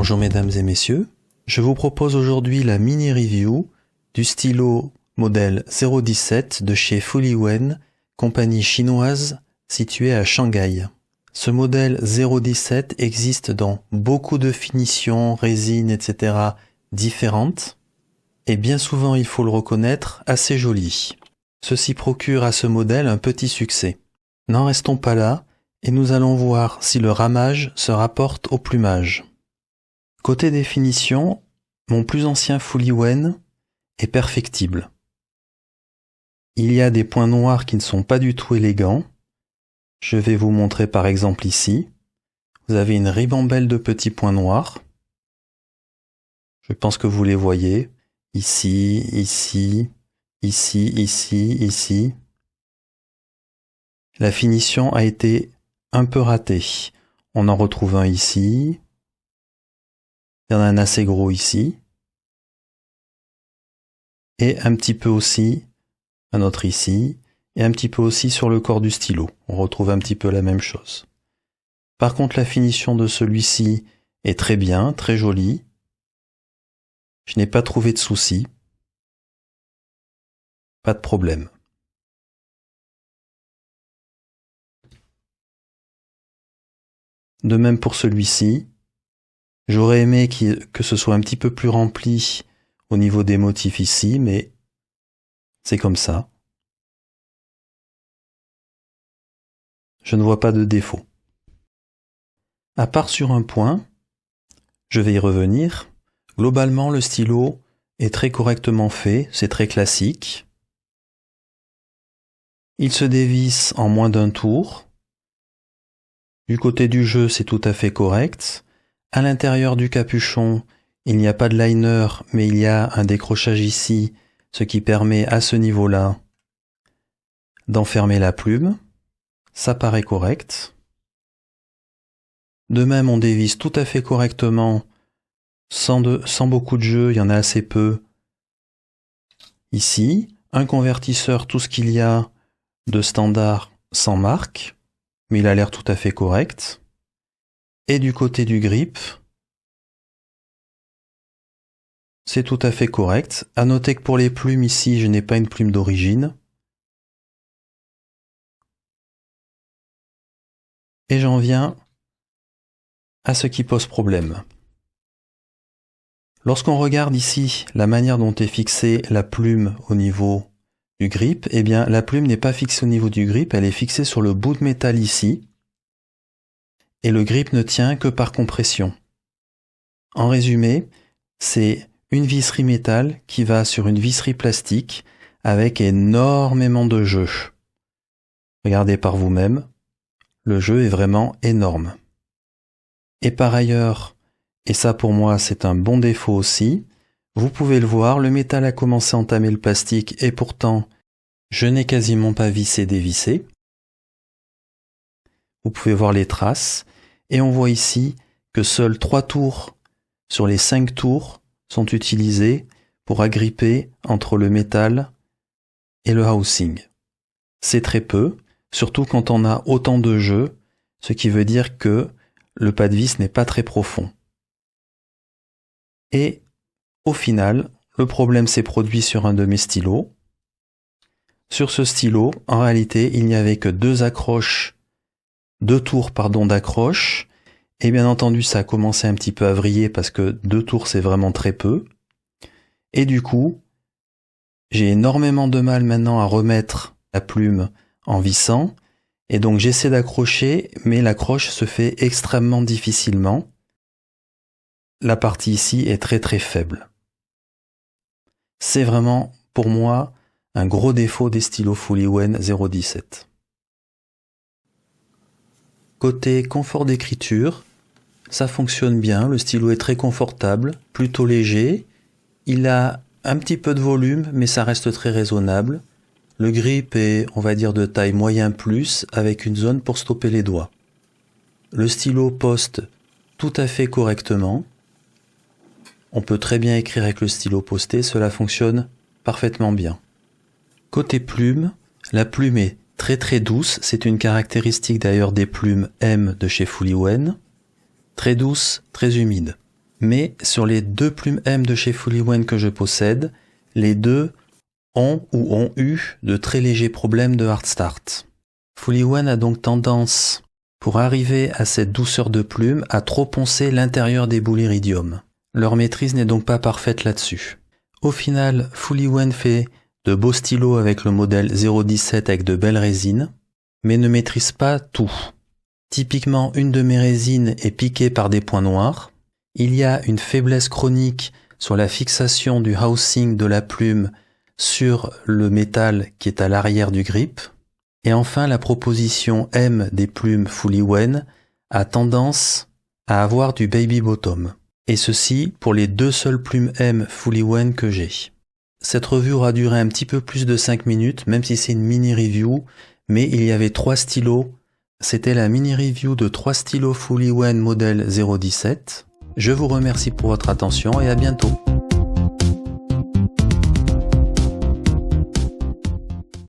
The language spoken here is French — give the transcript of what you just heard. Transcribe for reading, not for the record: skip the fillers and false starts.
Bonjour mesdames et messieurs, je vous propose aujourd'hui la mini-review du stylo modèle 017 de chez Fuliwen, compagnie chinoise située à Shanghai. Ce modèle 017 existe dans beaucoup de finitions, résines, etc. différentes, et bien souvent, il faut le reconnaître, assez joli. Ceci procure à ce modèle un petit succès. N'en restons pas là, et nous allons voir si le ramage se rapporte au plumage. Côté définition, mon plus ancien Fuliwen est perfectible. Il y a des points noirs qui ne sont pas du tout élégants. Je vais vous montrer par exemple ici. Vous avez une ribambelle de petits points noirs. Je pense que vous les voyez. Ici, ici, ici, ici, ici. La finition a été un peu ratée. On en retrouve un ici. Il y en a un assez gros ici. Et un petit peu aussi, un autre ici. Et un petit peu aussi sur le corps du stylo. On retrouve un petit peu la même chose. Par contre, la finition de celui-ci est très bien, très jolie. Je n'ai pas trouvé de soucis. Pas de problème. De même pour celui-ci. J'aurais aimé que ce soit un petit peu plus rempli au niveau des motifs ici, mais c'est comme ça. Je ne vois pas de défaut. À part sur un point, je vais y revenir. Globalement, le stylo est très correctement fait, c'est très classique. Il se dévisse en moins d'un tour. Du côté du jeu, c'est tout à fait correct. À l'intérieur du capuchon, il n'y a pas de liner, mais il y a un décrochage ici, ce qui permet à ce niveau-là d'enfermer la plume. Ça paraît correct. De même, on dévisse tout à fait correctement, sans beaucoup de jeu, il y en a assez peu. Ici, un convertisseur, tout ce qu'il y a de standard sans marque, mais il a l'air tout à fait correct. Et du côté du grip, c'est tout à fait correct. À noter que pour les plumes ici, je n'ai pas une plume d'origine. Et j'en viens à ce qui pose problème. Lorsqu'on regarde ici la manière dont est fixée la plume au niveau du grip, eh bien la plume n'est pas fixée au niveau du grip, elle est fixée sur le bout de métal ici. Et le grip ne tient que par compression. En résumé, c'est une visserie métal qui va sur une visserie plastique avec énormément de jeu. Regardez par vous-même, le jeu est vraiment énorme. Et par ailleurs, et ça pour moi c'est un bon défaut aussi, vous pouvez le voir, le métal a commencé à entamer le plastique et pourtant je n'ai quasiment pas vissé dévissé. Vous pouvez voir les traces, et on voit ici que seuls 3 tours sur les 5 tours sont utilisés pour agripper entre le métal et le housing. C'est très peu, surtout quand on a autant de jeu, ce qui veut dire que le pas de vis n'est pas très profond. Et au final, le problème s'est produit sur un de mes stylos. Sur ce stylo, en réalité, il n'y avait que 2 tours d'accroche, et bien entendu ça a commencé un petit peu à vriller parce que 2 tours c'est vraiment très peu, et du coup j'ai énormément de mal maintenant à remettre la plume en vissant, et donc j'essaie d'accrocher, mais l'accroche se fait extrêmement difficilement. La partie ici est très très faible. C'est vraiment pour moi un gros défaut des stylos Fuliwen 017. Côté confort d'écriture, ça fonctionne bien, le stylo est très confortable, plutôt léger, il a un petit peu de volume mais ça reste très raisonnable. Le grip est, on va dire, de taille moyen plus avec une zone pour stopper les doigts. Le stylo poste tout à fait correctement. On peut très bien écrire avec le stylo posté, cela fonctionne parfaitement bien. Côté plume, la plume est très très douce, c'est une caractéristique d'ailleurs des plumes M de chez Fuliwen. Très douce, très humide. Mais sur les deux plumes M de chez Fuliwen que je possède, les deux ont ou ont eu de très légers problèmes de hard start. Fuliwen a donc tendance, pour arriver à cette douceur de plume, à trop poncer l'intérieur des boules iridium. Leur maîtrise n'est donc pas parfaite là-dessus. Au final, Fuliwen fait de beaux stylos avec le modèle 017 avec de belles résines, mais ne maîtrise pas tout. Typiquement, une de mes résines est piquée par des points noirs. Il y a une faiblesse chronique sur la fixation du housing de la plume sur le métal qui est à l'arrière du grip. Et enfin, la proposition M des plumes Fuliwen a tendance à avoir du baby bottom. Et ceci pour les deux seules plumes M Fuliwen que j'ai. Cette revue aura duré un petit peu plus de 5 minutes, même si c'est une mini review, mais il y avait 3 stylos. C'était la mini review de 3 stylos Fuliwen modèle 017. Je vous remercie pour votre attention et à bientôt.